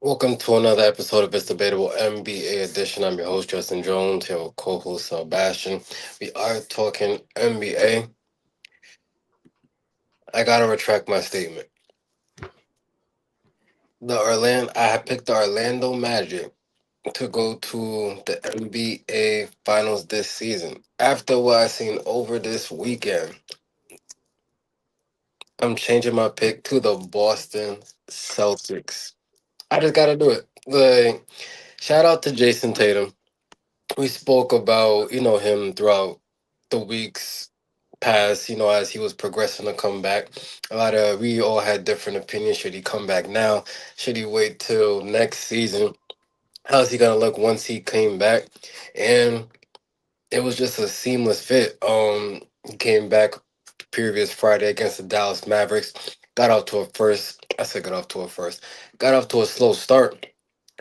Welcome to another episode of It's Debatable NBA edition. I'm your host, Justin Jones, here with co-host Sebastian. We are talking NBA. I gotta retract my statement. I had picked the Orlando Magic to go to the NBA Finals this season. After what I seen over this weekend, I'm changing my pick to the Boston Celtics. I just gotta do it. Shout out to Jayson Tatum. We spoke about him throughout the weeks past, as he was progressing to come back. We all had different opinions. Should he come back now? Should he wait till next season? How's he gonna look once he came back? And it was just a seamless fit. He came back previous Friday against the Dallas Mavericks. Got off to a first. I said got off to a first. Got off to a slow start,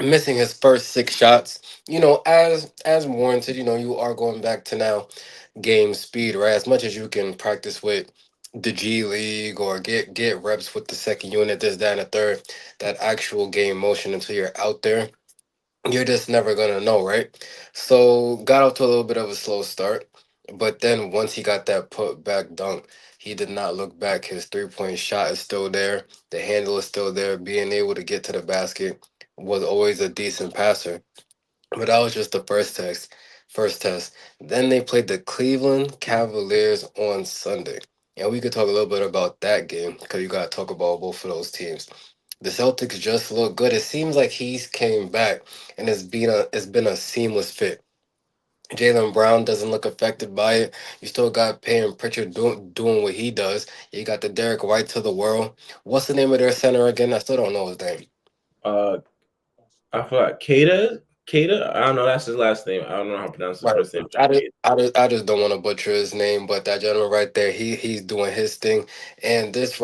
missing his first six shots. As warranted. You are going back to now game speed, right? As much as you can practice with the G League or get reps with the second unit, this, that, and the third, that actual game motion until you're out there, you're just never gonna know, right? So got off to a little bit of a slow start, but then once he got that put back dunk, he did not look back. His 3-point shot is still there. The handle is still there. Being able to get to the basket was always a decent passer. But that was just the first test. First test. Then they played the Cleveland Cavaliers on Sunday. And we could talk a little bit about that game because you got to talk about both of those teams. The Celtics just look good. It seems like he's came back and it's been a seamless fit. Jalen Brown doesn't look affected by it. You still got Payne Pritchard doing what he does. You got the Derek White to the world. What's the name of their center again? I still don't know his name. Uh, I forgot Kada. Kada. I don't know. That's his last name. I don't know how to pronounce his Right. first name. I just don't want to butcher his name, but that gentleman right there, he's doing his thing, and this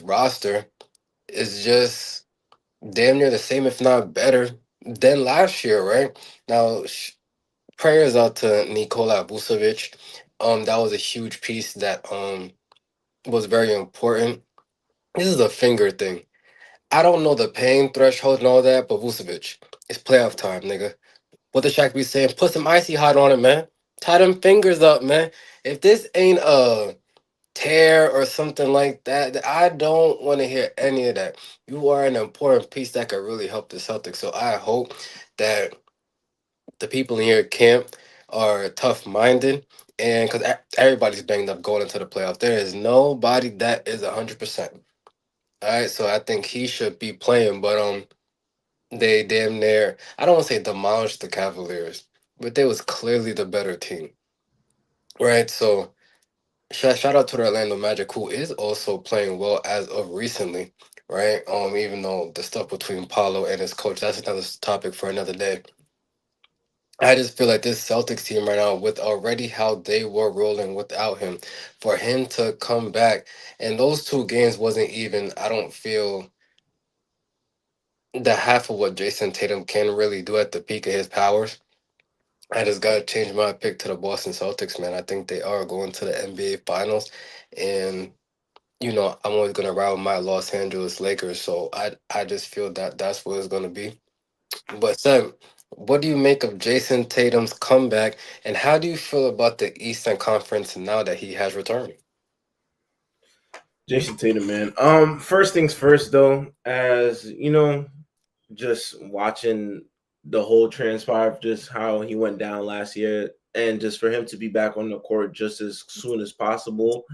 roster is just damn near the same, if not better, than last year. Right now, prayers out to Nikola Vucevic. That was a huge piece that was very important. This is a finger thing. I don't know the pain threshold and all that, but Vucevic, it's playoff time, nigga. What the Shaq be saying? Put some icy hot on it, man. Tie them fingers up, man. If this ain't a tear or something like that, I don't want to hear any of that. You are an important piece that could really help the Celtics. So I hope that the people in your camp are tough minded. And because everybody's banged up going into the playoffs, there is nobody that is 100%. All right, so I think he should be playing, but they damn near, I don't want to say demolished the Cavaliers, but they was clearly the better team, right? So shout out to the Orlando Magic, who is also playing well as of recently, right? Even though the stuff between Paulo and his coach, that's another topic for another day. I just feel like this Celtics team right now, with already how they were rolling without him, for him to come back, and those two games wasn't even, I don't feel, the half of what Jason Tatum can really do at the peak of his powers. I just gotta change my pick to the Boston Celtics, man. I think they are going to the NBA Finals, and I'm always gonna ride with my Los Angeles Lakers. So I just feel that that's what it's gonna be. But Sam, what do you make of Jason Tatum's comeback, and how do you feel about the Eastern Conference now that he has returned? Jason Tatum, man. First things first, though. As you know, just watching the whole transpire of just how he went down last year, and just for him to be back on the court just as soon as possible.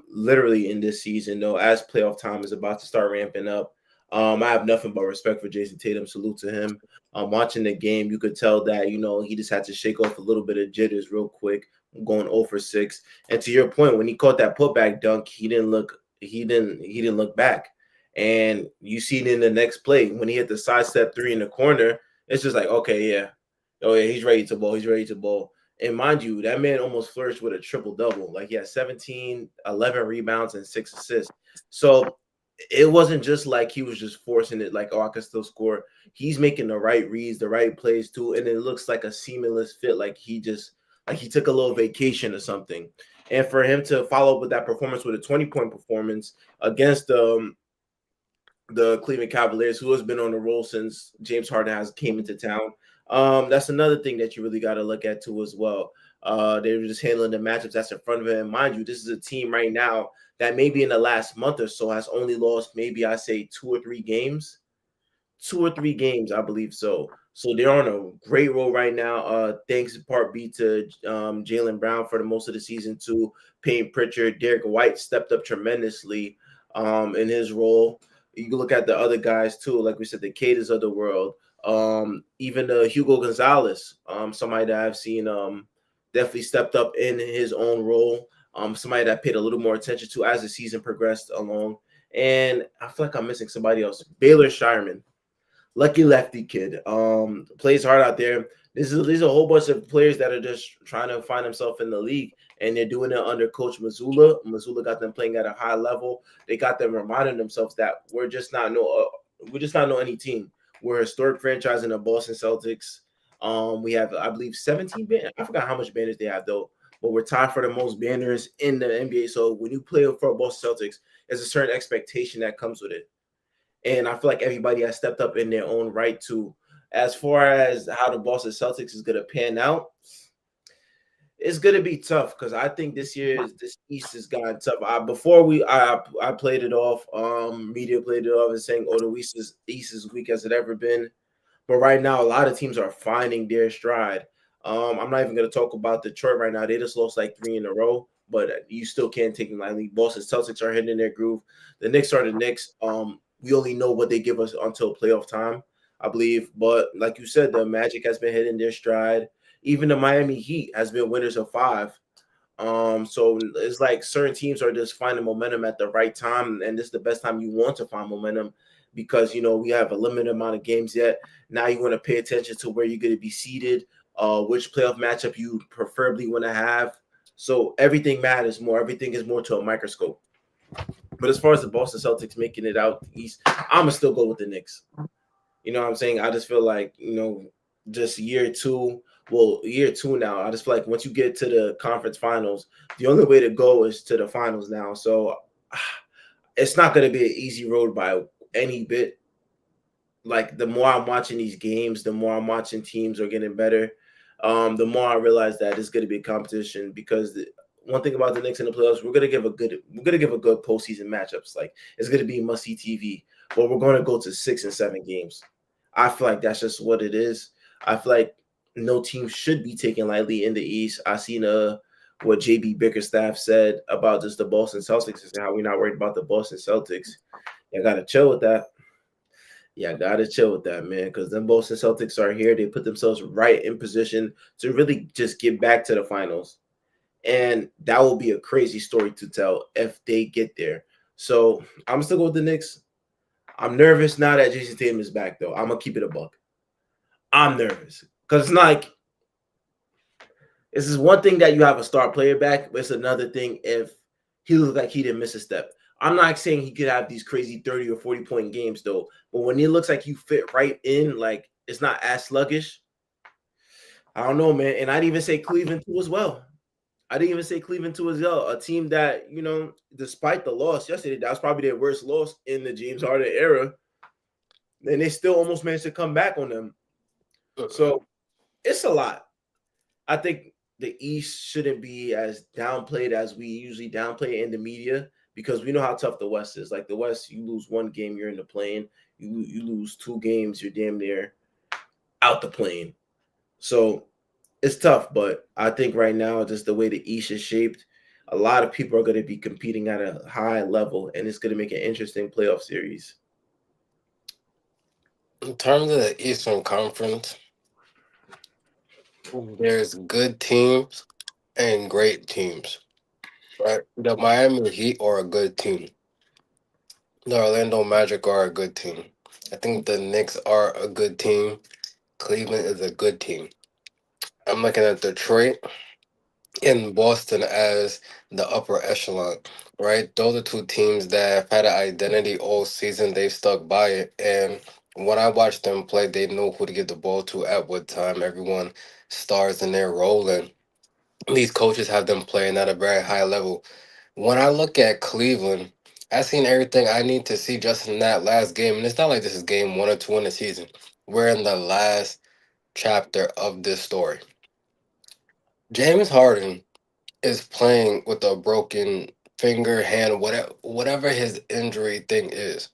Literally in this season, though, as playoff time is about to start ramping up. I have nothing but respect for Jason Tatum. Salute to him. Watching the game, you could tell that he just had to shake off a little bit of jitters real quick, going 0 for 6. And to your point, when he caught that putback dunk, he didn't look back. And you see it in the next play when he hit the sidestep three in the corner. It's just like, okay, yeah, oh yeah, he's ready to bowl. He's ready to bowl. And mind you, that man almost flourished with a triple double. Like he had 17, 11 rebounds, and 6 assists. So it wasn't just like he was just forcing it, like, oh, I can still score. He's making the right reads, the right plays too. And it looks like a seamless fit, like he took a little vacation or something. And for him to follow up with that performance with a 20-point performance against the Cleveland Cavaliers, who has been on the roll since James Harden has came into town. That's another thing that you really got to look at too as well. They're just handling the matchups that's in front of it. And mind you, this is a team right now that maybe in the last month or so has only lost maybe I say 2 or 3 games, 2 or 3 games, I believe so. So they're on a great roll right now. Thanks in part B to Jaylen Brown for the most of the season too. Payne Pritchard, Derek White stepped up tremendously in his role. You can look at the other guys too, like we said, the Caters of the world. Even Hugo Gonzalez, somebody that I've seen definitely stepped up in his own role. Somebody that paid a little more attention to as the season progressed along. And I feel like I'm missing somebody else. Baylor Shireman, lucky lefty kid. Plays hard out there. These are a whole bunch of players that are just trying to find themselves in the league, and they're doing it under Coach Mazzulla. Mazzulla got them playing at a high level. They got them reminding themselves that we're just not no any team. We're a historic franchise in the Boston Celtics. We have I believe 17 banners. I forgot how much banners they have though, but we're tied for the most banners in the NBA. So when you play for Boston Celtics, there's a certain expectation that comes with it. And I feel like everybody has stepped up in their own right too. As far as how the Boston Celtics is going to pan out, it's going to be tough because I think this East has gotten tough. Before I played it off, media played it off and saying, "Oh, the East is weak as it ever been." But right now, a lot of teams are finding their stride. I'm not even going to talk about Detroit right now. They just lost like 3 in a row, but you still can't take them lightly. Boston Celtics are hitting their groove. The Knicks are the Knicks. We only know what they give us until playoff time, I believe. But like you said, the Magic has been hitting their stride. Even the Miami Heat has been winners of 5. So it's like certain teams are just finding momentum at the right time, and this is the best time you want to find momentum because we have a limited amount of games yet. Now you want to pay attention to where you're going to be seated, which playoff matchup you preferably want to have. So everything matters more. Everything is more to a microscope. But as far as the Boston Celtics making it out the East, I'm gonna still go with the Knicks. You know what I'm saying? I just feel like just year two. Well, year two now. I just feel like once you get to the conference finals, the only way to go is to the finals now. So it's not going to be an easy road by any bit. Like the more I'm watching these games, the more I'm watching teams are getting better. The more I realize that it's going to be a competition because one thing about the Knicks in the playoffs, we're gonna give a good postseason matchups. Like it's going to be must see TV, but we're going to go to 6 and 7 games. I feel like that's just what it is. I feel like no team should be taken lightly in the East. I seen what JB Bickerstaff said about just the Boston Celtics and how we're not worried about the Boston Celtics. You gotta chill with that. Yeah, gotta chill with that, man. Because them Boston Celtics are here. They put themselves right in position to really just get back to the finals. And that will be a crazy story to tell if they get there. So I'm still going with the Knicks. I'm nervous now that Jayson Tatum is back, though. I'm gonna keep it a buck. I'm nervous. Because it's not like this is one thing that you have a star player back, but it's another thing if he looks like he didn't miss a step. I'm not saying he could have these crazy 30 or 40-point games though, but when it looks like you fit right in, like it's not as sluggish. I don't know, man. And I'd even say Cleveland too as well. I didn't even say Cleveland too as well. A team that, despite the loss yesterday, that was probably their worst loss in the James Harden era. And they still almost managed to come back on them. So it's a lot. I think the East shouldn't be as downplayed as we usually downplay in the media because we know how tough the West is. Like the West, you lose one game, you're in the plane. You lose 2 games, you're damn near out the plane. So it's tough, but I think right now, just the way the East is shaped, a lot of people are going to be competing at a high level, and it's going to make an interesting playoff series. In terms of the Eastern Conference, there's good teams and great teams. Right? The Miami Heat are a good team. The Orlando Magic are a good team. I think the Knicks are a good team. Cleveland is a good team. I'm looking at Detroit and Boston as the upper echelon, right? Those are two teams that have had an identity all season. They've stuck by it. And when I watched them play, they know who to give the ball to at what time. Everyone stars in their role. And these coaches have them playing at a very high level. When I look at Cleveland, I seen everything I need to see just in that last game, and it's not like this is game one or two in the season. We're in the last chapter of this story. James Harden is playing with a broken finger, hand, whatever his injury thing is.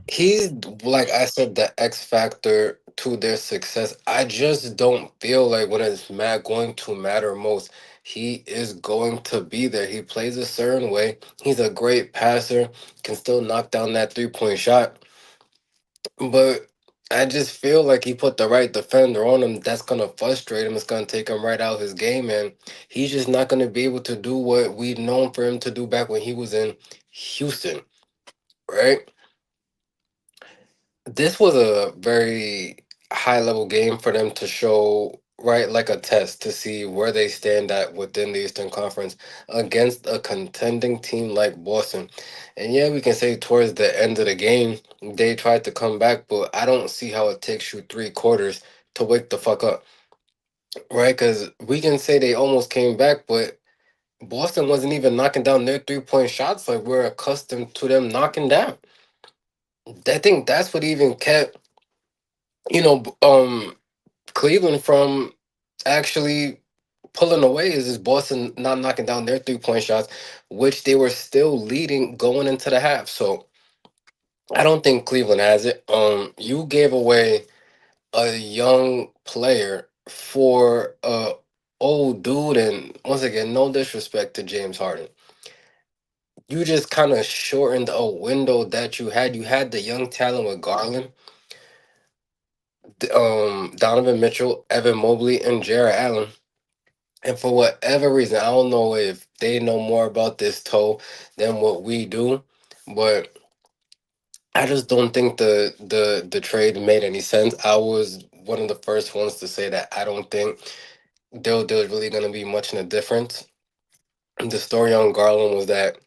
He's, like I said, the X factor to their success. I just don't feel like when it's going to matter most, he is going to be there. He plays a certain way. He's a great passer, can still knock down that 3-point shot, but I just feel like he put the right defender on him. That's gonna frustrate him. It's gonna take him right out of his game, and he's just not gonna be able to do what we've known for him to do back when he was in Houston, right? This was a very high level game for them to show, right, like a test to see where they stand at within the Eastern Conference against a contending team like Boston. And yeah, we can say towards the end of the game, they tried to come back, but I don't see how it takes you 3 quarters to wake the fuck up, right? Because we can say they almost came back, but Boston wasn't even knocking down their 3-point shots like we're accustomed to them knocking down. I think that's what even kept, Cleveland from actually pulling away is Boston not knocking down their 3-point shots, which they were still leading going into the half. So I don't think Cleveland has it. You gave away a young player for a old dude, and once again, no disrespect to James Harden. You just kind of shortened a window that you had. You had the young talent with Garland, Donovan Mitchell, Evan Mobley, and Jared Allen. And for whatever reason, I don't know if they know more about this toe than what we do, but I just don't think the trade made any sense. I was one of the first ones to say that I don't think there's really gonna be much in a difference. The story on Garland was that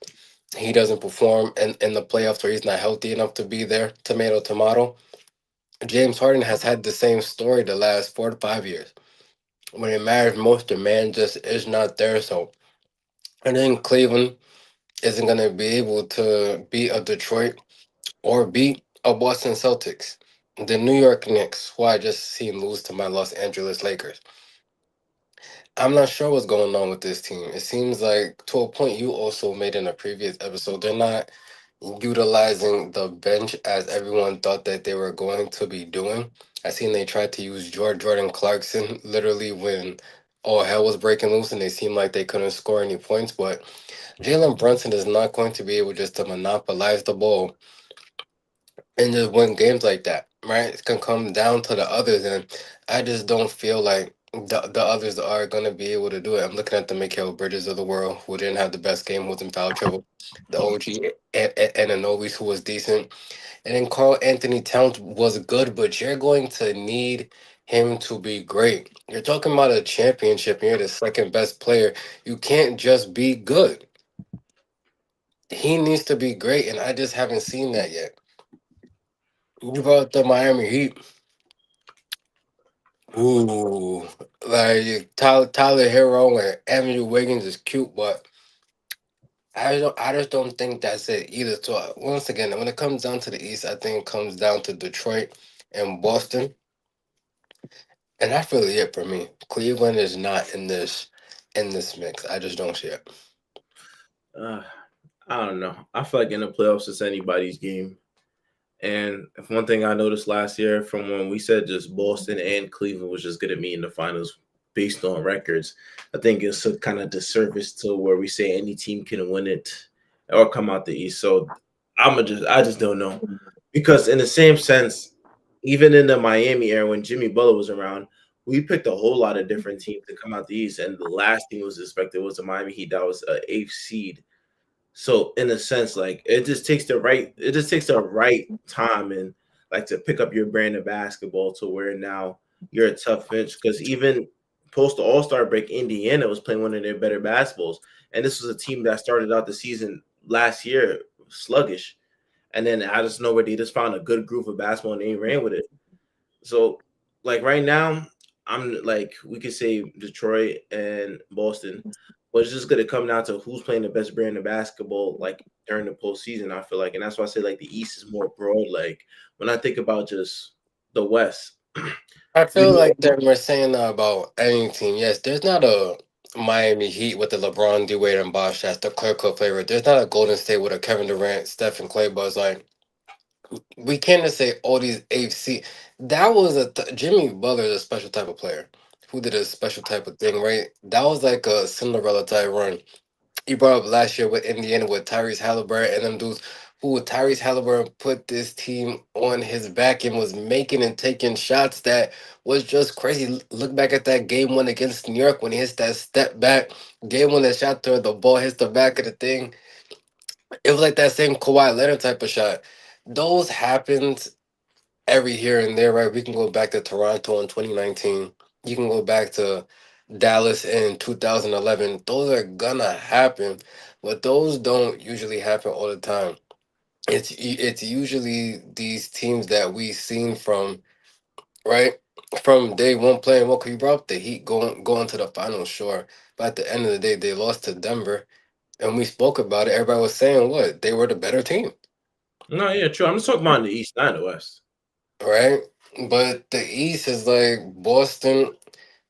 he doesn't perform in the playoffs or he's not healthy enough to be there. Tomato, tomato. James Harden has had the same story the last 4 to 5 years. When it matters most, the man just is not there. So I think Cleveland isn't going to be able to beat a Detroit or beat a Boston Celtics. The New York Knicks, who I just seen lose to my Los Angeles Lakers. I'm not sure what's going on with this team. It seems like, to a point you also made in a previous episode, they're not utilizing the bench as everyone thought that they were going to be doing. I seen they tried to use Jordan Clarkson literally when all hell was breaking loose and they seemed like they couldn't score any points, but Jalen Brunson is not going to be able just to monopolize the ball and just win games like that, right? It's gonna come down to the others, and I just don't feel like the others are gonna be able to do it. I'm looking at the Mikal Bridges of the world, who didn't have the best game, who was in foul trouble. The OG and Anobis, who was decent, and then Carl Anthony Towns was good, but you're going to need him to be great. You're talking about a championship, and you're the second best player. You can't just be good. He needs to be great, and I just haven't seen that yet. You brought the Miami Heat. Ooh, like Tyler Hero and Andrew Wiggins is cute, but I just don't think that's it either. So once again, when it comes down to the East, I think it comes down to Detroit and Boston, and that's really it for me. Cleveland is not in this mix. I just don't see it. Uh, I don't know. I feel like in the playoffs, it's anybody's game. And if one thing I noticed last year from when we said just Boston and Cleveland was just going to meet in the finals based on records, I think it's a kind of disservice to where we say any team can win it or come out the East. So I just don't know because in the same sense, even in the Miami era when Jimmy Butler was around, we picked a whole lot of different teams to come out the East, and the last team was expected was the Miami Heat. That was an eighth seed, so in a sense, like it just takes the right time and like to pick up your brand of basketball to where now you're a tough bench. Because even post the All-Star break, Indiana was playing one of their better basketballs. And this was a team that started out the season last year sluggish. And then out of nowhere, they just found a good groove of basketball and they ran with it. So like right now, I'm like we could say Detroit and Boston. But it's just gonna come down to who's playing the best brand of basketball, like during the postseason. I feel like, and that's why I say like the East is more broad. Like when I think about just the West, I you feel know, like that we're saying that about any team. Yes, there's not a Miami Heat with the LeBron, D Wade, and Bosh that's the clear cut favorite. There's not a Golden State with a Kevin Durant, Stephen Clay, but it's like we can't just say all these AFC. That was Jimmy Butler is a special type of player who did a special type of thing, right? That was like a Cinderella type run. You brought up last year with Indiana with Tyrese Halliburton and them dudes who Tyrese Halliburton put this team on his back and was making and taking shots that was just crazy. Look back at that game one against New York when he hits that step back. Game one that shot to the ball hits the back of the thing. It was like that same Kawhi Leonard type of shot. Those happened every here and there, right? We can go back to Toronto in 2019. You can go back to Dallas in 2011. Those are gonna happen, but those don't usually happen all the time. It's usually these teams that we've seen from right from day one playing well. 'Cause you brought up the Heat going to the finals, sure, but at the end of the day, they lost to Denver, and we spoke about it. Everybody was saying what they were the better team. no, yeah, true. I'm just talking about in the East, not in the West. Right? But the East is like Boston.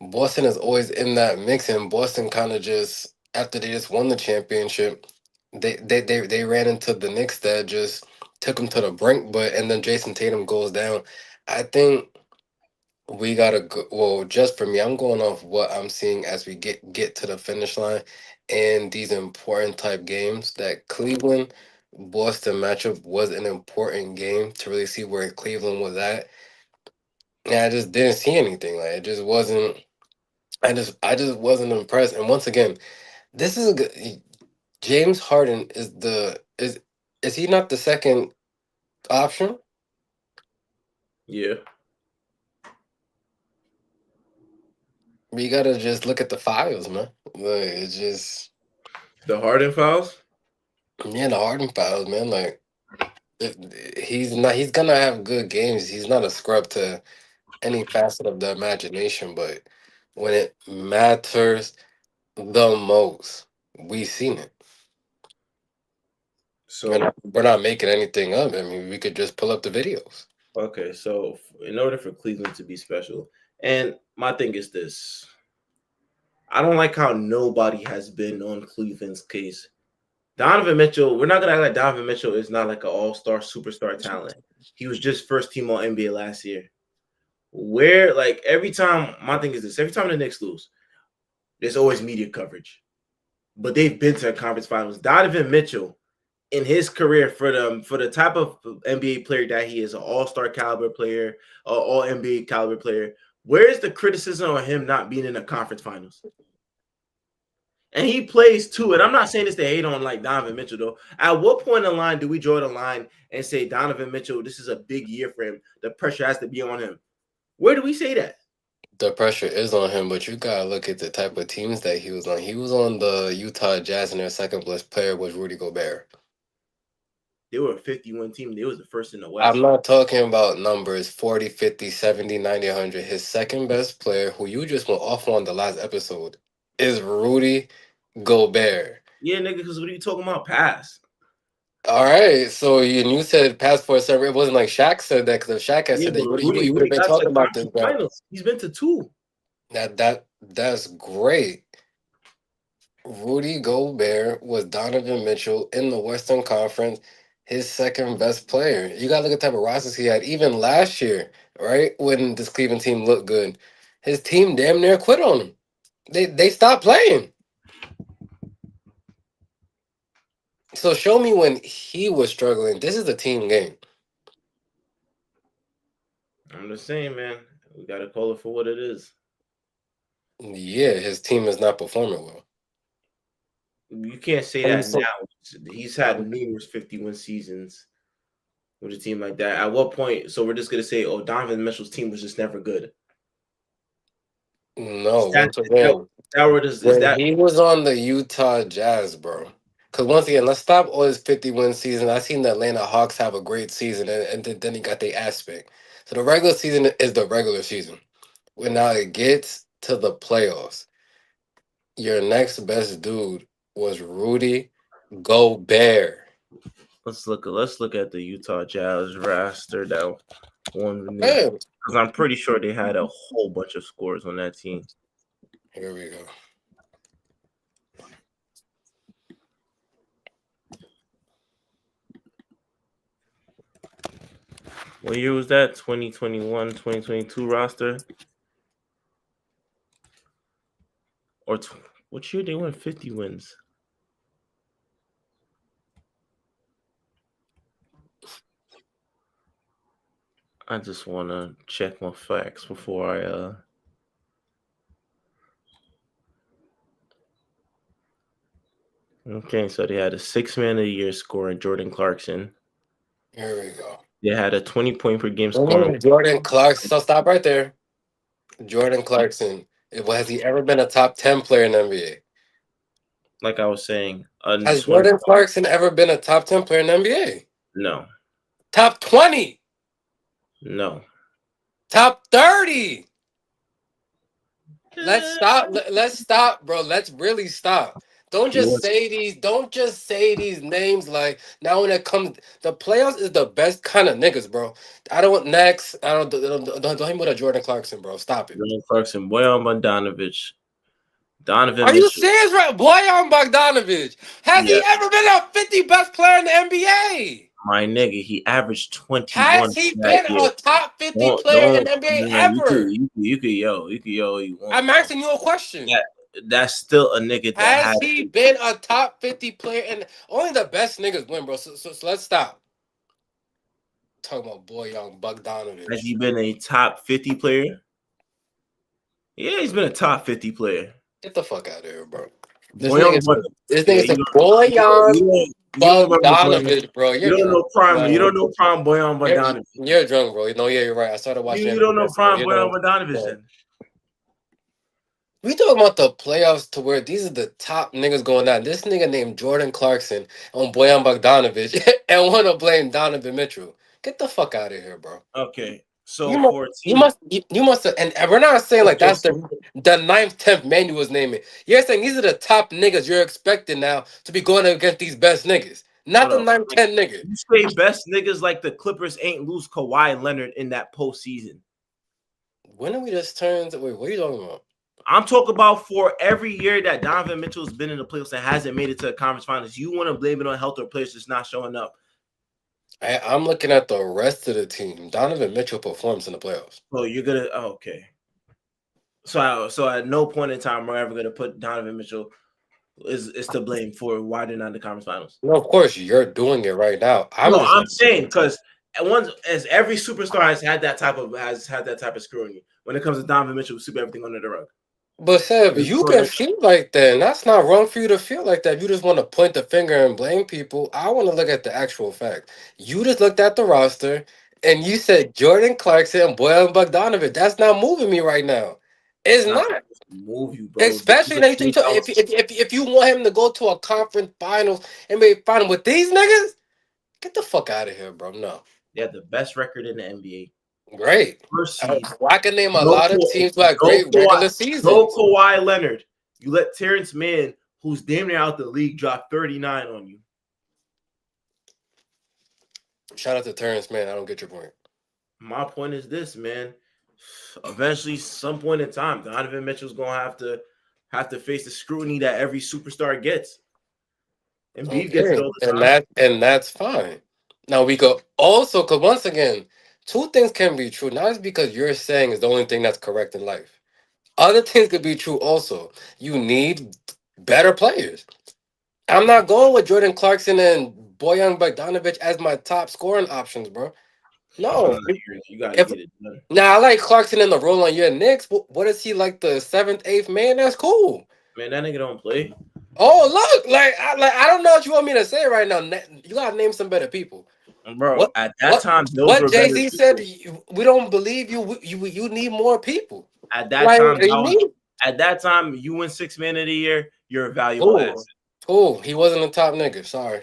Boston is always in that mix, and Boston kind of just after they just won the championship, they ran into the Knicks that just took them to the brink. But and then Jason Tatum goes down. I think we gotta go. Well, just for me, I'm going off what I'm seeing as we get to the finish line, and these important type games that Cleveland. Boston matchup was an important game to really see where Cleveland was at, and I just didn't see anything. Like it just wasn't. I just wasn't impressed. And once again, this is a good. James Harden is he not the second option? Yeah, We gotta just look at the files, man. Like it's just the Harden fouls. yeah, the Harden files, man. Like he's not. He's gonna have good games. He's not a scrub to any facet of the imagination, but when it matters the most, we've seen it. So We're not making anything up. I mean, we could just pull up the videos. okay, so in order for Cleveland to be special, and my thing is this: I don't like how nobody has been on Cleveland's case. Donovan Mitchell, we're not gonna act like Donovan Mitchell is not like an all-star superstar talent. He was just first team all NBA last year. Where like every time, my thing is this: every time the Knicks lose, there's always media coverage. But they've been to a conference finals. Donovan Mitchell, in his career, for the type of NBA player that he is, an all-star caliber player, all NBA caliber player, where is the criticism on him not being in the conference finals? And he plays too. And I'm not saying this to hate on like Donovan Mitchell though. At what point in the line do we draw the line and say Donovan Mitchell, this is a big year for him? The pressure has to be on him. Where do we say that? The pressure is on him, but you gotta look at the type of teams that he was on. He was on the Utah Jazz, and their second best player was Rudy Gobert. They were a 50-win team. They was the first in the I'm West. not talking about numbers 40, 50, 70, 90, 100. His second best player, who you just went off on the last episode, is Rudy Gobert. Yeah, nigga, because what are you talking about? Pass. All right, so you said pass for a server. It wasn't like Shaq said that because if Shaq had Yeah, said that, but you would have Rudy been got to talking the about this, conference bro. finals. He's been to two. That's great. Rudy Gobert was Donovan Mitchell in the Western Conference, his second best player. You got to look at the type of rosters he had. Even last year, right when this Cleveland team looked good, his team damn near quit on him. They stopped playing. So show me when he was struggling. This is a team game. I'm just saying, man. We got to call it for what it is. Yeah, his team is not performing well. You can't say And that so now. He's had numerous 51 seasons with a team like that. At what point? So we're just gonna say, oh, Donovan Mitchell's team was just never good. no, once again, Is when that he was on the Utah Jazz, bro. Because once again, let's stop all his 50-win season. I seen the Atlanta Hawks have a great season, and then he got the aspect. So the regular season is the regular season. When now it gets to the playoffs, Your next best dude was Rudy Gobert. Let's look at the Utah Jazz roster that won the new, Man, because I'm pretty sure they had a whole bunch of scores on that team. here we go. What year was that? 2021, 2022 roster? Or what year they won 50 wins? I just want to check my facts before I Okay, so they had a 6-man of the year scoring Jordan Clarkson. Here we go. They had a 20 point per game scoring. Jordan Clarkson. So stop right there. Jordan Clarkson. Has he ever been a top 10 player in the NBA? Like I was saying, Has Jordan Clarkson ever been a top 10 player in the NBA? No. Top 20. No. Top 30. Let's stop. Let's stop, bro. Let's really stop. Don't just say these. Don't just say these names. Like now, when it comes, the playoffs is the best kind of niggas, bro. I don't next. I don't hit me with a Jordan Clarkson, bro. Stop it. Jordan Clarkson, Boyan Bogdanovic, Donovan Are you Mitchell. serious, right? Boyan Bogdanovic. Has Yeah, he ever been a 50 best player in the NBA? my nigga, he averaged 21 Has he that been year. a top 50 player in Don't. the NBA No, ever? you could yo you want, I'm bro. asking you a question. That's still a nigga that Has has. he been a top 50 player? And only the best niggas win, bro. So let's stop talking about Boyan Has he Bogdanovic. been a top 50 player? Yeah, he's been a top 50 player. Get the fuck out of here, bro. This Boyan, nigga said, this yeah, nigga said Boyan you don't remember Boyan. Bogdanovic, bro. You You're don't drunk. know prime. You No, don't know prime Boyan you're, Bogdanovic. you're drunk, bro. No, yeah, you're right. I started watching You NBA don't know yesterday. prime Boyan Bogdanovic then. We talking about the playoffs to where these are the top niggas going down. This nigga named Jordan Clarkson on Boyan Bogdanovic and want to blame Donovan Mitchell. Get the fuck out of here, bro. Okay, so for a You team, must, you must, and we're not saying like okay, that's so the ninth, 10th man you was naming. You're saying these are the top niggas you're expecting now to be going against these best niggas, not hold the on. ninth, Like, 10 nigga. you say best niggas like the Clippers ain't lose Kawhi Leonard in that postseason. When are we just turned? Wait, what are you talking about? I'm talking about for every year that Donovan Mitchell's been in the playoffs and hasn't made it to the conference finals. You want to blame it on health or players just not showing up. I'm looking at the rest of the team. Donovan Mitchell performs in the playoffs. So you're gonna okay. So at no point in time we're ever gonna put Donovan Mitchell is to blame for why they're not in the conference finals. No, of course you're doing it right now. No, I'm just I'm saying because once as every superstar has had that type of scrutiny when it comes to Donovan Mitchell, we sweep everything under the rug. But Seb, you can feel like that, and that's not wrong for you to feel like that. If you just want to point the finger and blame people, I want to look at the actual fact. You just looked at the roster and you said Jordan Clarkson and Boyan Bogdanovic. That's not moving me right now. It's That's not not. move you, bro. Especially now, if you want him to go to a conference finals and be final with these niggas, get the fuck out of here, bro. No. They have the best record in the NBA. Great. First seed. I can name a No, lot of teams who had no great Kawhi, regular seasons. no Kawhi Leonard. You let Terrence Mann, who's damn near out the league, drop 39 on you. Shout out to Terrence Mann. I don't get your point. My point is this, man. Eventually, some point in time, Donovan Mitchell's gonna have to face the scrutiny that every superstar gets. Embiid gets it all the time. And that's fine. Now we go also because once again, two things can be true. Not just because you're saying is the only thing that's correct in life. Other things could be true also. You need better players. I'm not going with Jordan Clarkson and Boyan Bogdanovic as my top scoring options, bro. No. You gotta get it done. Now I like Clarkson in the role on your Knicks. What is he like the seventh, eighth man? That's cool. Man, that nigga don't play. Oh look, I don't know what you want me to say right now. You gotta name some better people, bro. At that time, what Jay-Z said. We don't believe you. You need more people. At that time, you win 6 man of the year. You're a valuable asset. Oh, he wasn't a top nigga. Sorry.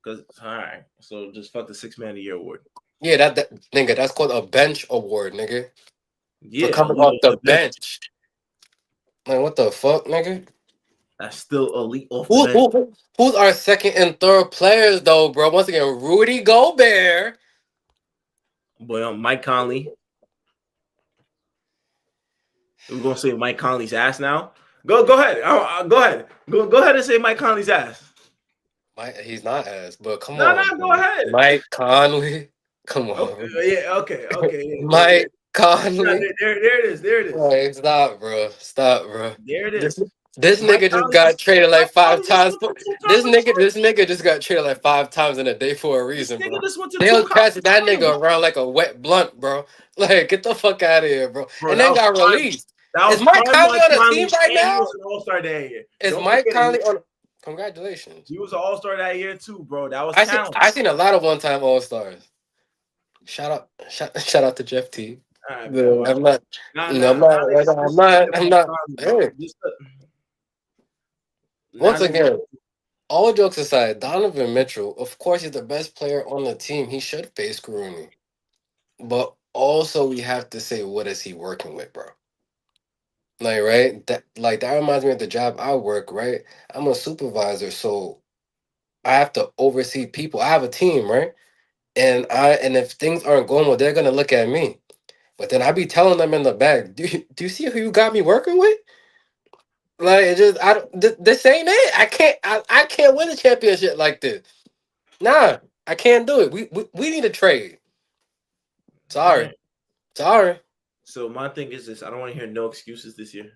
Because all right, so just fuck the 6 man of the year award. Yeah, that nigga. That's called a bench award, nigga. Yeah, for coming off the bench. Like, what the fuck, nigga? That's still elite off the Who, bench. who, who's our second and third players, though, bro? Once again, Rudy Gobert. But Mike Conley. We're gonna say Mike Conley's ass now. Go ahead. Go ahead. Go ahead and say Mike Conley's ass. He's not ass, but come No, on, go bro. ahead. Mike Conley. Come Okay, on. yeah, okay. Yeah, Mike Conley. there it is. There it is. Like, stop, bro. Stop, bro. There it This is. this Mike nigga just Conley got just traded Mike like five Conley just times. went to two This conference. nigga just got traded like 5 times in a day for a This reason, nigga bro. just went to They two was conference passing that finals. nigga around like a wet blunt, bro. Like, get the fuck out of here, bro. Bro, And that then was got prime. released. That Is was Mike prime Conley Mike on the team Conley, right and he now? was an All-Star that year. Is Don't Mike forget, Conley on? Congratulations. he was an All-Star that year too, bro. That was I talent. seen a lot of one-time All-Stars. Shout out to Jeff T. All right, bro. No, I'm not. Now, No, now, now they I'm disrespecting not. I'm Mike not. Conley, bro. Hey, Now once they again, all jokes aside, Donovan Mitchell, of course, he's the best player on the team. He should face scrutiny, but also we have to say, what is he working with, bro? Like, right? That reminds me of the job I work. Right? I'm a supervisor, so I have to oversee people. I have a team, right? And if things aren't going well, they're gonna look at me. But then I be telling them in the back, do you see who you got me working with? Like, it just I don't this ain't it. I can't win a championship like this. Nah, I can't do it. We need a trade. All right. Sorry. Sorry. So my thing is this: I don't want to hear no excuses this year.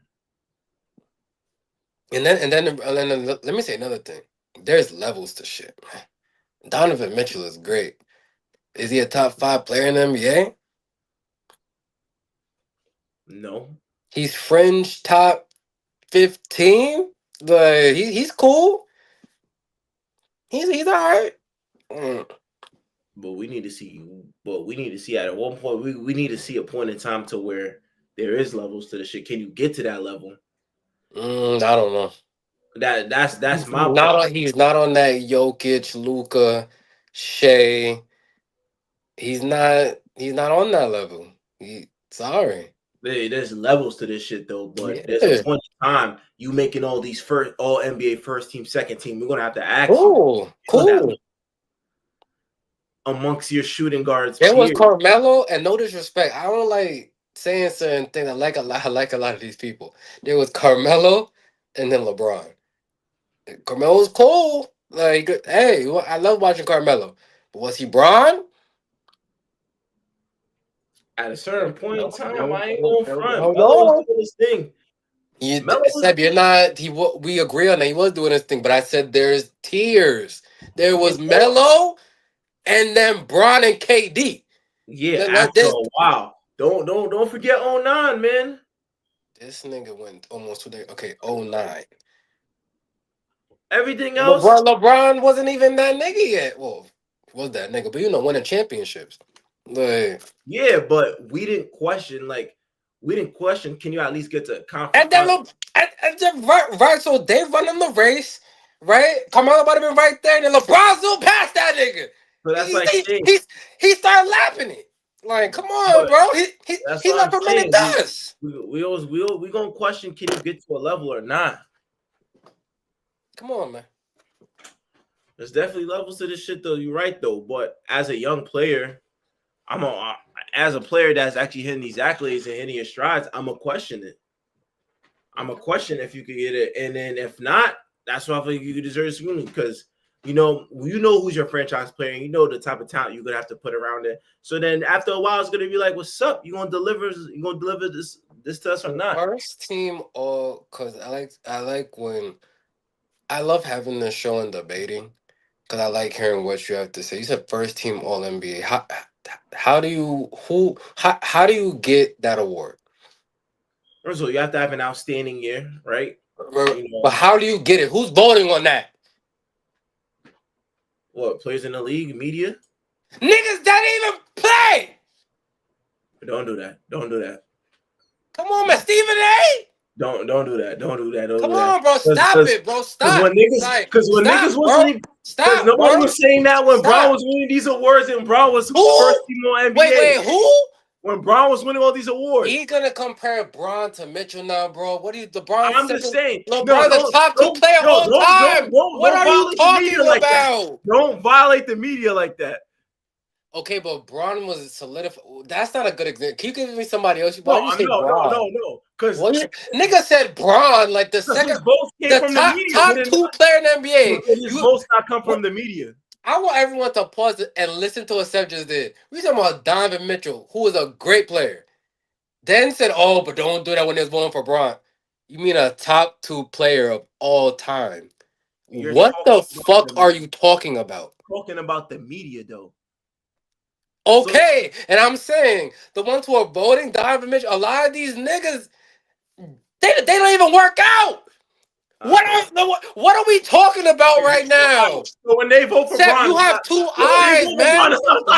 And then let me say another thing. There's levels to shit, man. Donovan Mitchell is great. Is he a top 5 player in the NBA? No, He's fringe top 15. Like he's cool. He's all right. Mm. but we need to see. But we need to see at one point. We need to see a point in time to where there is levels to the shit. Can you get to that level? I don't know. That's He's my not point. on. He's not on that Jokic, Luca, Shea. He's not. He's not on that level. Sorry. There's levels to this shit though, but there's a Yeah. point in time you making all these first all NBA first team, second team. We're gonna have to ask you on that Cool. amongst your shooting guards There was peers. Carmelo, and no disrespect, I don't like saying certain things. I like a lot of these people. There was Carmelo, and then LeBron. Carmelo's cool. Like, hey, I love watching Carmelo. But was he Bron? At a certain point in time, I ain't going front. No, Melo was no. doing his thing. You, Melo was Seb, you're not. We agree on that. He was doing his thing, but I said there's tiers. There was Melo, and then Bron and KD. yeah. After This a while, don't forget 09, man. this nigga went almost 2 days. Okay, 09. Everything else, LeBron wasn't even that nigga yet. Well, he was that nigga, but winning championships. Like, yeah, but we didn't question. Like, we didn't question. Can you at least get to conference and then finals? right. So they running the race, right? Carmelo might have been right there, and then LeBron still passed that nigga. So that's like saying, He started lapping it. Like, come on, but bro. that's He what I'm left a minute saying. dust. We gonna question. Can you get to a level or not? Come on, man. There's definitely levels to this shit, though. You're right, though. But as a young player, as a player that's actually hitting these accolades and hitting your strides, I'm a question it. I'm a question if you could get it, and then if not, that's why I think you deserve scrutiny because you know who's your franchise player, and you know the type of talent you're gonna have to put around it. So then after a while, it's gonna be like, "What's up? You gonna deliver? You gonna deliver this to us or not?" First team all because I like when I love having this show and debating because I like hearing what you have to say. You said first team All NBA. How do you how do you get that award? First of all, you have to have an outstanding year, right? But how do you get it? Who's voting on that? What players in the league, media? Niggas that even play. Don't do that. Don't do that. Come on, man, Stephen A. Don't do that. Don't do that. Don't Come do that. on, bro. Stop it, bro. Stop. Because when niggas wasn't, stop. Nobody was saying that when Brown was winning these awards and Brown was first team on NBA. Wait, who? when Braun was winning all these awards. He gonna compare Braun to Mitchell now, bro. What are you? LeBron's I'm just second. saying. No, LeBron's the top two player all time. What don't are you violate the talking media like that. about? Don't violate the media like that. Okay, but Braun was solidified. That's not a good example. Can you give me somebody else? Why did you say No, Braun? because Nigga said Braun, like the second, his votes came the from the media. top two player in the NBA. His votes not come from the media. I want everyone to pause it and listen to what Seb just did. We talking about Donovan Mitchell, who is a great player. Then said, "Oh, but don't do that when there's one for Braun." You mean a top two player of all time? You're What the fuck talking are you talking about? about the media, though. Okay, and I'm saying the ones who are voting Donovan Mitchell, a lot of these niggas, they don't even work out. What are we talking about right now? So when they vote for Seb, Braun, you have two eyes, man.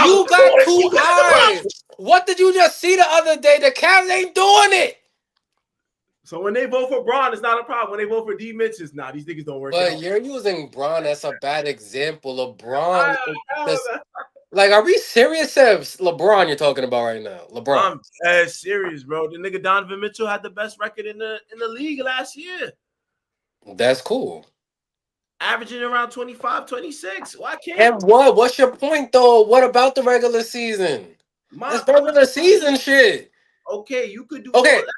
You got two eyes. What did you just see the other day? The Cavs ain't doing it. So when they vote for Braun, it's not a problem. When they vote for D. Mitch, it's not. These niggas don't work out. But you're using Braun as a bad example. LeBron, like, are we serious, Seb? LeBron, you're talking about right now. LeBron. I'm dead serious, bro. The nigga Donovan Mitchell had the best record in the league last year. That's cool. Averaging around 25, 26. Why can't? And what? What's your point, though? What about the regular season? That's regular season shit. Okay, you could do okay. all that.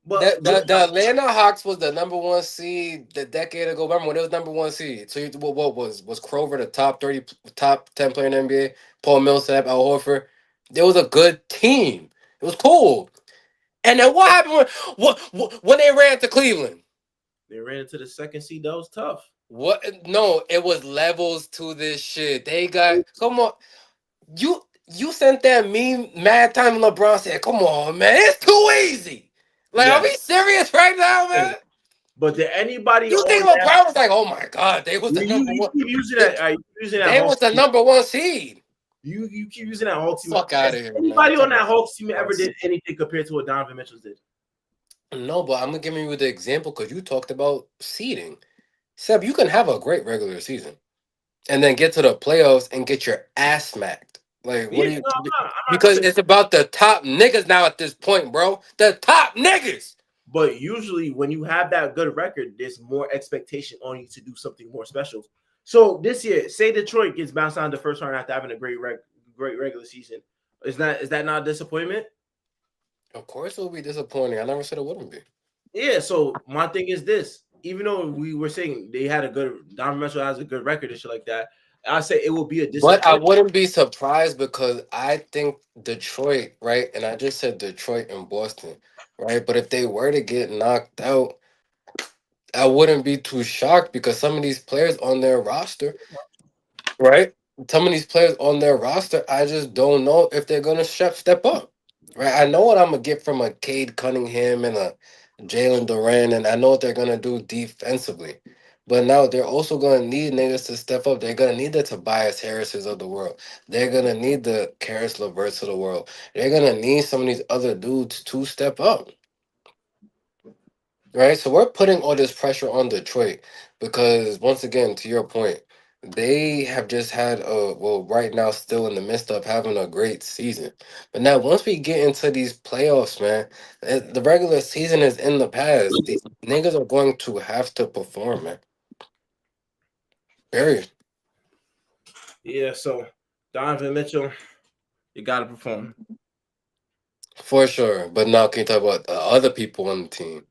But the Atlanta Hawks was the number one seed the decade ago. Remember when it was number one seed? So what was Kroger the top 10 player in the NBA? Paul Millsap, Al Horford. There was a good team. It was cool. And then what happened when they ran to Cleveland? They ran into the second seed. That was tough. What? No, it was levels to this shit. They got come on. You sent that meme mad time. LeBron said, "Come on, man, it's too easy." Like, are we serious right now, man? But did anybody? You think LeBron was like, "Oh my god, they was the number one"? Keep using that. They was the number one seed. You keep using that Hawks team. Fuck out of here. Anybody on that Hawks team ever did anything compared to what Donovan Mitchell did? No, but I'm giving you the example because you talked about seeding. Seb, you can have a great regular season and then get to the playoffs and get your ass smacked. Like, what do you? Because it's about the top niggas now at this point, bro. The top niggas. But usually, when you have that good record, there's more expectation on you to do something more special. So this year, say Detroit gets bounced out in the first round after having a great regular season. Is that not a disappointment? Of course, it will be disappointing. I never said it wouldn't be. Yeah. So my thing is this: even though we were saying they had a good Donovan Mitchell has a good record and shit like that, I say it will be a disappointment. But I wouldn't be surprised because I think Detroit, right? And I just said Detroit and Boston, right? But if they were to get knocked out, I wouldn't be too shocked because some of these players on their roster, right? Some of these players on their roster, I just don't know if they're gonna step up, right? I know what I'm gonna get from a Cade Cunningham and a Jalen Duran, and I know what they're gonna do defensively. But now they're also gonna need niggas to step up. They're gonna need the Tobias Harrises of the world. They're gonna need the Karis LeVerts of the world. They're gonna need some of these other dudes to step up. Right, so we're putting all this pressure on Detroit because, once again, to your point, they have just had right now still in the midst of having a great season. But now, once we get into these playoffs, man, the regular season is in the past. These niggas are going to have to perform, man. Period. Yeah, so Donovan Mitchell, you gotta perform. For sure. But now, can you talk about other people on the team?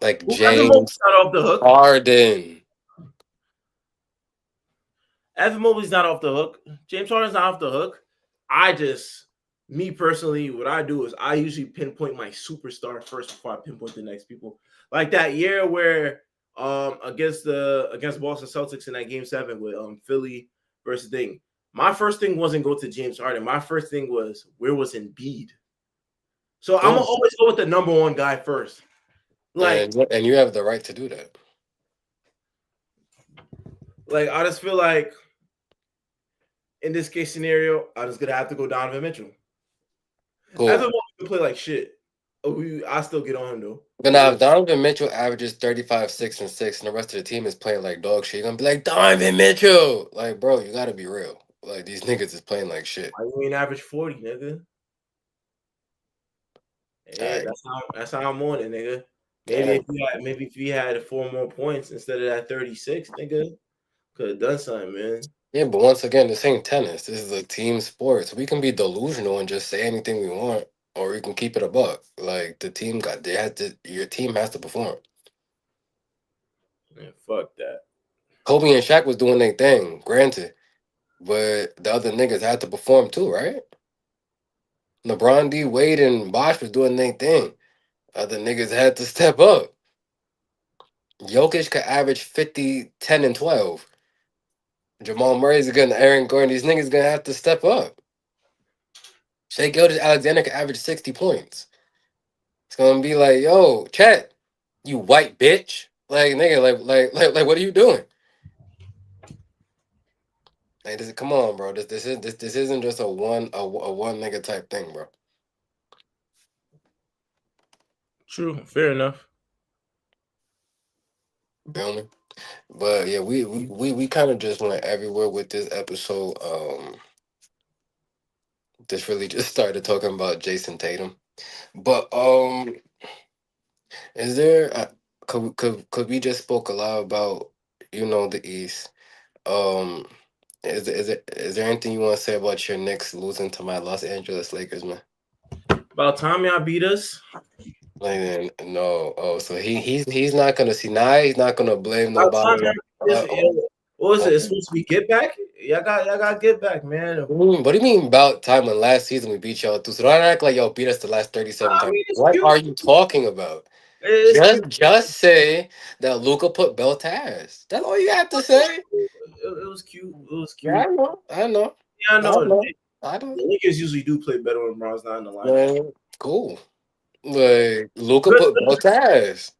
Like James off the hook. Harden. Evan Mobley's not off the hook. James Harden's not off the hook. Me personally, what I do is I usually pinpoint my superstar first before I pinpoint the next people. Like that year where against Boston Celtics in that game 7 with Philly versus Ding. My first thing wasn't go to James Harden. My first thing was where was Embiid? So I'm gonna always go with the number one guy first. Like, and you have the right to do that. Like, I just feel like in this case scenario, I'm just gonna have to go Donovan Mitchell. Cool. Evan Mobley can play like shit. I still get on him though. But now, if Donovan Mitchell averages 35, 6, and 6, and the rest of the team is playing like dog shit, you're gonna be like, Donovan Mitchell! Like, bro, you gotta be real. Like, these niggas is playing like shit. I mean, average 40, nigga. Yeah, that's how I'm on it, nigga. Damn. Maybe if you had 4 more points instead of that 36, nigga, could have done something, man. Yeah, but once again, this ain't tennis. This is a team sport. So we can be delusional and just say anything we want, or we can keep it a buck. Like the team got, they had to. Your team has to perform. Man, fuck that. Kobe and Shaq was doing their thing, granted, but the other niggas had to perform too, right? LeBron D, Wade, and Bosh was doing their thing. Other niggas had to step up. Jokic could average 50, 10, and 12. Jamal Murray's gonna, Aaron Gordon, these niggas gonna have to step up. Shea Gilgeous Alexander could average 60 points. It's gonna be like, yo, Chet, you white bitch. Like, nigga, like, what are you doing? Like, this, come on, bro. This isn't just a one nigga type thing, bro. True, fair enough. Feel me? But yeah, we kind of just went everywhere with this episode. Just really just started talking about Jayson Tatum. But is there could we just spoke a lot about the East? Um, is there anything you want to say about your Knicks losing to my Los Angeles Lakers, man? About time y'all beat us. Like no, oh, so he's not gonna see now. He's not gonna blame About time nobody. y'all beat us. Yeah. What was it? It's Oh. supposed to be get back? Y'all got get back, man. What do you mean about time when last season we beat y'all too? So don't act like y'all beat us the last 37 I times. mean, it's What cute. are you talking about? It's cute. Just say that Luca put belt to ass. That's all you have to say. It was cute. It was Yeah, cute. I know. I know. Yeah, I I know. know. I know. The Lakers usually do play better when Bron's not in the lineup. Man, cool. Like Luca Good, put belt to ass.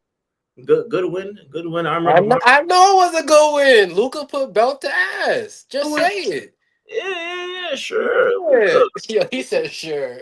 good win. Good win. I I remember know. my I know it was a good win. Luca put belt to ass. good Just win. say it. Yeah, sure. Yeah. Yo, he said sure.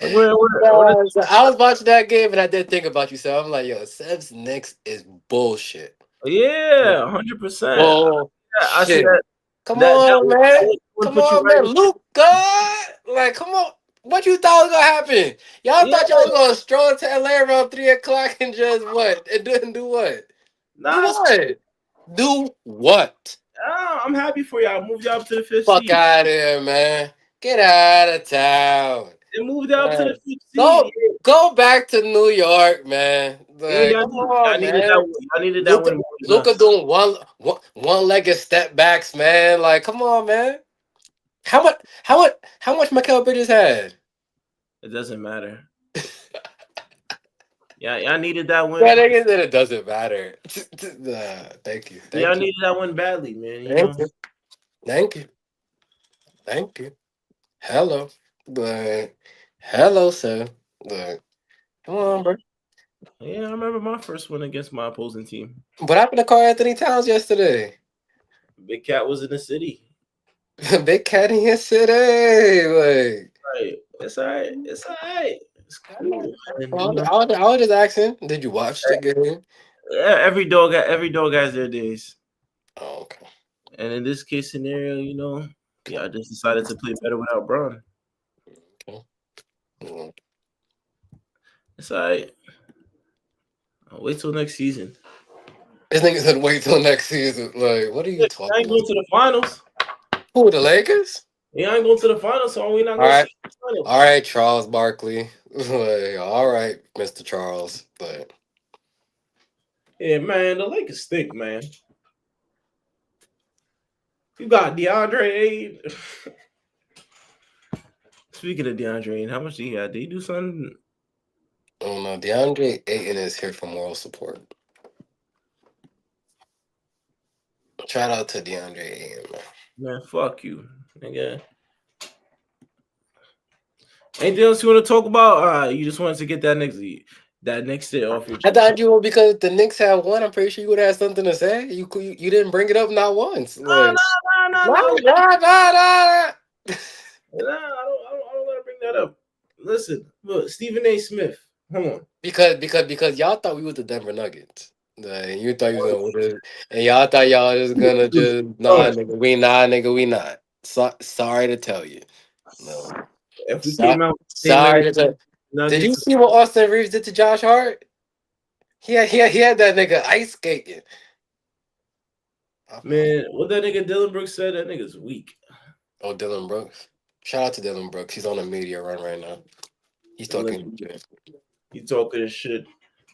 What is, Nah, so I was watching that game and I did think about you. So I'm like, yo, Seb's Knicks is bullshit. yeah, 100%. I see Bullshit. that. Come That on, man. would Come put you on, right. man. Luca. Like, come on. What you thought was gonna happen? Y'all Yeah, thought y'all was gonna stroll to LA around 3 o'clock and just what? And do what? Do nah, what? Do what? I'm happy for y'all. Moved y'all up to the fifth Fuck seed. out of here, man. Get out of town. They moved y'all up to the Man. fifth seed. Go back to New York, man. Yeah, Like, come y'all on, needed that. man. Y'all needed that Luca, win more than Luca us. doing one-legged step backs, man. Like, come on, man. How much Mikal Bridges had? It doesn't matter. Yeah, y'all needed that Yeah, win. I guess that it doesn't matter. Thank you, Y'all thank you, needed that win badly, man. thank you, thank you, thank you. Hello, but hello, sir. But come on, bro. Yeah, I remember my first win against my opposing team. What happened to Carl Anthony Towns yesterday? Big Cat was in the city. Big cat in your city, like. Right. It's all right. It's all right. It's I know. cool, man. I was just asking. Did you watch the game? Yeah, every dog has their days. Oh, okay. And in this case scenario, yeah, I just decided to play better without Braun. Okay. Mhm. It's all right. I'll wait till next season. This nigga said wait till next season. Like, what are you I talking ain't going about? to the finals. Who, the Lakers? Yeah, I ain't going to the finals, so we not All going to right. see the finals. All right, Charles Barkley. Like, all right, Mr. Charles. But Yeah, man, the Lakers stink, man. You got DeAndre Ayton. Speaking of DeAndre Ayton, how much did he have? Did he do something? I don't know. DeAndre Ayton is here for moral support. Shout out to DeAndre Ayton, man. Man, fuck you, nigga. Anything else you want to talk about? You just wanted to get that next shit off your I chest. thought you were because the Knicks have won. I'm pretty sure you would have something to say. You didn't bring it up not once. Nah, Like, nah, nah, nah, nah, nah. nah, nah, nah. Nah, I don't want to bring that up. Listen, look, Stephen A. Smith. Hold on. Because y'all thought we was the Denver Nuggets. Like, you thought you was gonna win, and y'all thought y'all just gonna just Oh, nigga we not. Sorry to tell you, no. if we So, came out with the same sorry energy, to tell. Did you Nuggets. see what Austin Reeves did to Josh Hart? He had that nigga ice skating. Man, what that nigga Dylan Brooks said, that nigga's weak. Oh, Dylan Brooks. Shout out to Dylan Brooks. He's on a media run right now. He's talking Allegedly. shit. He talking his shit.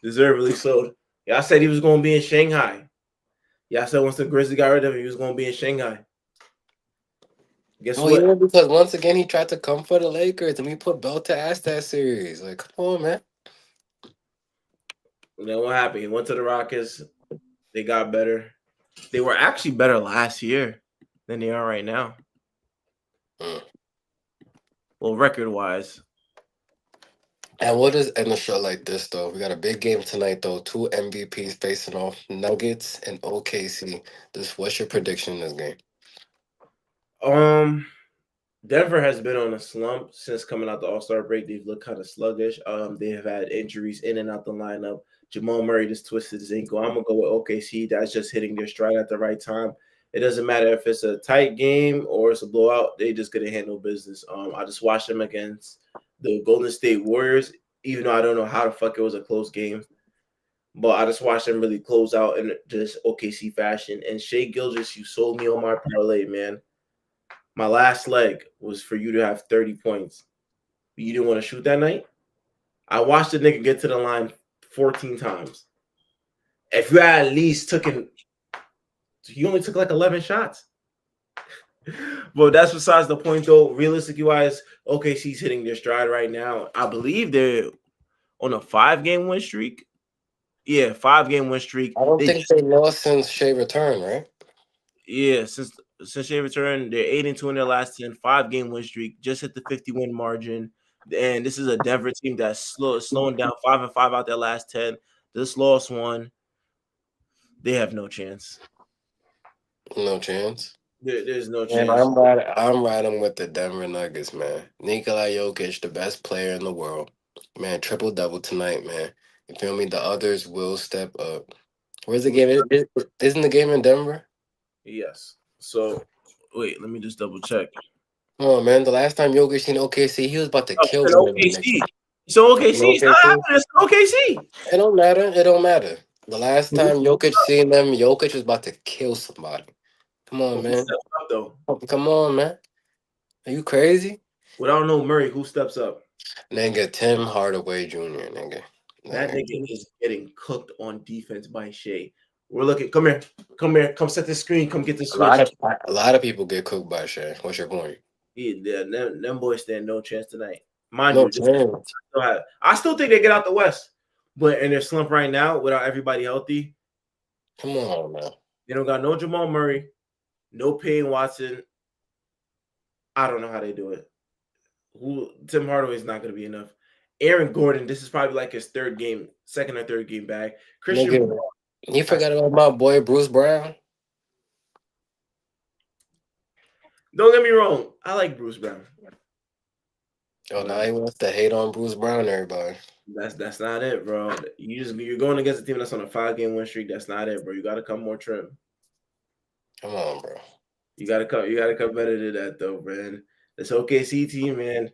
Deservedly so. Y'all said he was going to be in Shanghai. Y'all said once the Grizzlies got rid of him, he was going to be in Shanghai. Guess Oh what? yeah, because once again he tried to come for the Lakers and we put belt to ass that series. Like, come on, man. You know what happened? He went to the Rockets. They got better. They were actually better last year than they are right now. Mm. Well, record wise. And what is in a show like this though? We got a big game tonight though. Two MVPs facing off, Nuggets and OKC. What's your prediction in this game? Denver has been on a slump since coming out the All-Star break. They've looked kind of sluggish. They have had injuries in and out the lineup. Jamal Murray just twisted his ankle. I'm gonna go with OKC. That's just hitting their stride at the right time. It doesn't matter if it's a tight game or it's a blowout. They just gonna handle business. I just watched them against the Golden State Warriors, even though I don't know how the fuck it was a close game. But I just watched them really close out in just OKC fashion. And Shea Gilgeous, you sold me on my parlay, man. My last leg was for you to have 30 points. But you didn't want to shoot that night? I watched the nigga get to the line 14 times. If you had at least he only took like 11 shots. But that's besides the point, though. Realistically wise, OKC's hitting their stride right now. I believe they're on a 5-game win streak. Yeah, 5-game win streak. I don't They think just they lost since Shea returned, right? since they returned, they're 8-2 in their last 10, 5-game win streak. Just hit the 50-win margin. And this is a Denver team that's slowing down 5-5 out their last 10. This lost one. They have no chance. No chance. There's no Man, chance. I'm riding with the Denver Nuggets, man. Nikola Jokic, the best player in the world. Man, triple double tonight, man. You feel me? The others will step up. Where's the game? Isn't the game in Denver? Yes. So wait, let me just double check. Come on, man. The last time Jokic seen OKC, he was about to Oh, kill it's one of them niggas. OKC. So In OKC, it's not OKC? happening. It's OKC. It don't matter. It don't matter. The last time Jokic seen them, Jokic was about to kill somebody. Come on, Well, who man. steps up though? Come on, man. Are you crazy? Without no Murray, who steps up? Nigga, Tim Hardaway Jr., nigga. That Like, nigga is getting cooked on defense by Shea. We're looking. Come here, come set the screen. Come get the switch. a lot of people get cooked by Shea. What's your point? Yeah, them boys stand no chance tonight. Mind No you, chance. I still think they get out the West, but in their slump right now, without everybody healthy, Come on, man. they don't got no Jamal Murray, no Payne Watson. I don't know how they do it. Tim Hardaway is not going to be enough. Aaron Gordon, this is probably like his second or third game back. Christian, Nigga, you forgot about my boy Bruce Brown? don't get me wrong, I like Bruce Brown. Oh, now he wants to hate on Bruce Brown, everybody. That's not it, bro. You're going against a team that's on a 5-game win streak. That's not it, bro. You got to come more trim. Come on, bro. You got to come. You got to come better than that, though, man. This OKC team, man,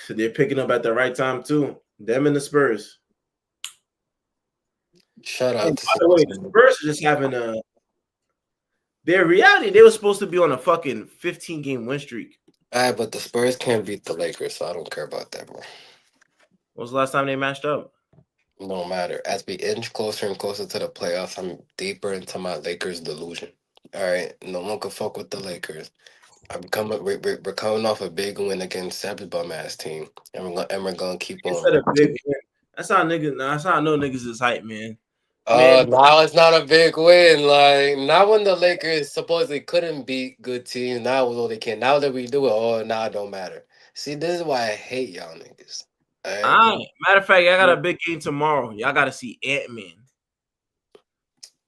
they're picking up at the right time too. Them and the Spurs. Shout And out by the way, the to Spurs are just having their reality. They were supposed to be on a fucking 15-game win streak. but the Spurs can't beat the Lakers, so I don't care about that, bro. When was the last time they matched up? No matter. As we inch closer and closer to the playoffs, I'm deeper into my Lakers delusion. All right, no one can fuck with the Lakers. We're coming off a big win against Seb's bum ass team, and we're gonna keep on. Instead of big win. That's how niggas. Nah, that's how I know niggas is hype, man. Now it's not a big win. Like not when the Lakers supposedly couldn't beat good teams. Now it's all they can. Now that we do it, now it don't matter. See, this is why I hate y'all niggas. All right? Matter of fact, I got a big game tomorrow. Y'all got to see Ant-Man.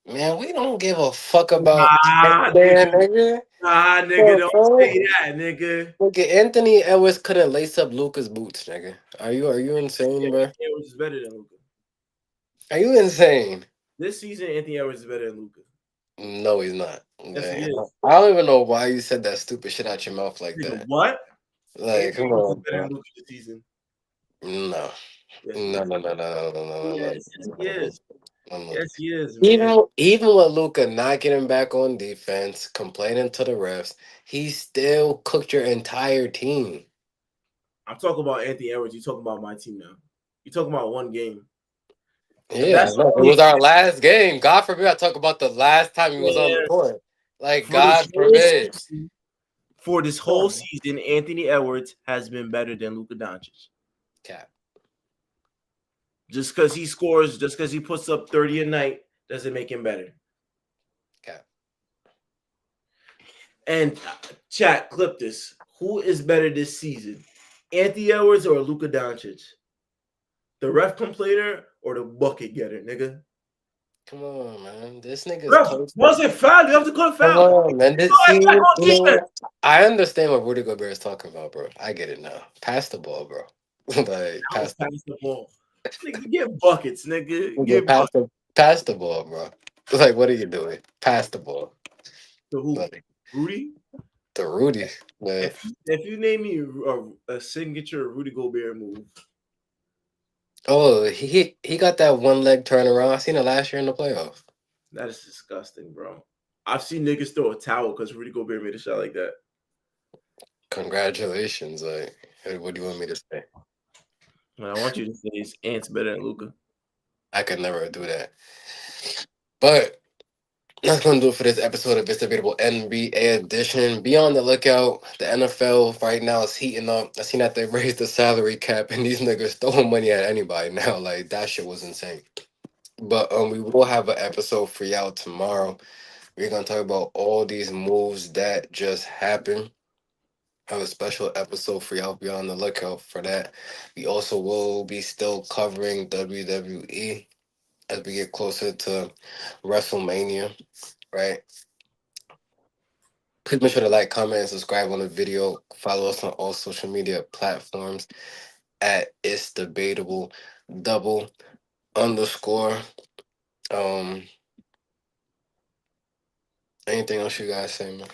Man, we don't give a fuck about Nah, man, nigga. nigga. Nah, nigga, don't say that, nigga. Look, Anthony Edwards couldn't lace up Luca's boots, nigga. Are you insane, bro? Anthony Edwards is better than Luka. Are you insane? This season, Anthony Edwards is better than Luka. No, he's not. Yes, he Man, is. I don't even know why you said that stupid shit out your mouth like Nigga, that. what? Like, Anthony come Edwards is on, better bro. than Luka this season. No. Yes, he No, is. no, no, no, no, no, no, no, Yes, yes, he no, is. no, no. Yes, he is, man. Even with Luca not getting back on defense, complaining to the refs, he still cooked your entire team. I'm talking about Anthony Edwards. You talking about my team now. You talking about one game. And Yeah, I that's the know. It only was our last game. God forbid I talk about the last time he was on the yes. court. Like, For this God whole forbid. season, for this whole season, Anthony Edwards has been better than Luka Doncic. Cap. Just because he scores, just because he puts up 30 a night, doesn't make him better. Cap. And chat, clip this. Who is better this season? Anthony Edwards or Luka Doncic? The ref complainer or the bucket getter, nigga? Come on, man. This nigga's Ref, coach. was it foul? You have to call it Come foul. on, man. Go See, ahead, back on you know defense. what? I understand what Rudy Gobert is talking about, bro. I get it now. Pass the ball, bro. Like, I'll pass the ball. Nigga, get buckets, nigga. Get buckets. pass the ball, bro. Like, what are you doing? Pass the ball. To who? Like, Rudy? the Rudy. Like, If you name me a signature Rudy Gobert move, oh, he got that one leg turnaround. I seen it last year in the playoffs. that is disgusting, bro. I've seen niggas throw a towel because Rudy Gobert made a shot like that. Congratulations. Like, hey, what do you want me to say? And I want you to say his Ant's better than Luca. I could never do that. But that's going to do it for this episode of It's Debatable NBA edition. Be on the lookout. The NFL right now is heating up. I seen that they raised the salary cap, and these niggas throwing money at anybody now. Like, that shit was insane. But we will have an episode for y'all tomorrow. We're going to talk about all these moves that just happened. Have a special episode for y'all. Be on the lookout for that. We also will be still covering WWE as we get closer to WrestleMania, right? Please make sure to like, comment, and subscribe on the video. Follow us on all social media platforms at It's Debatable double underscore. Um, anything else you guys say, man?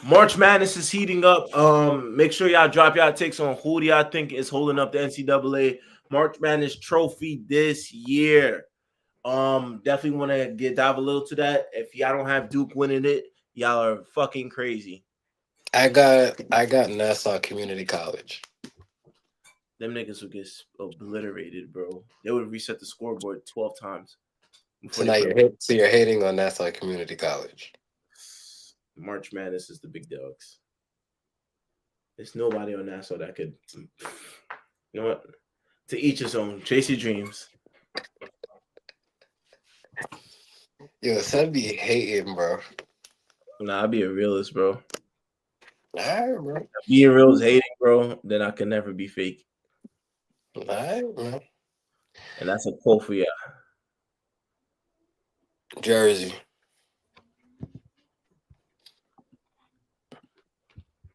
March Madness is heating up. Make sure y'all drop y'all takes on who do y'all think is holding up the NCAA March Madness trophy this year. Definitely want to dive a little to that. If y'all don't have Duke winning it, y'all are fucking crazy. I got Nassau Community College. Them niggas would get obliterated, bro. They would reset the scoreboard 12 times. So now you're hating on Nassau Community College. March Madness is the big dogs. There's nobody on Nassau that could. You know what? To each his own. Chase your dreams. Yo, son be hating, bro. Nah, I'll be a realist, bro. Alright, bro. Being real is hating, bro. Then I can never be fake. Alright, bro. And that's a quote for y'all. Jersey.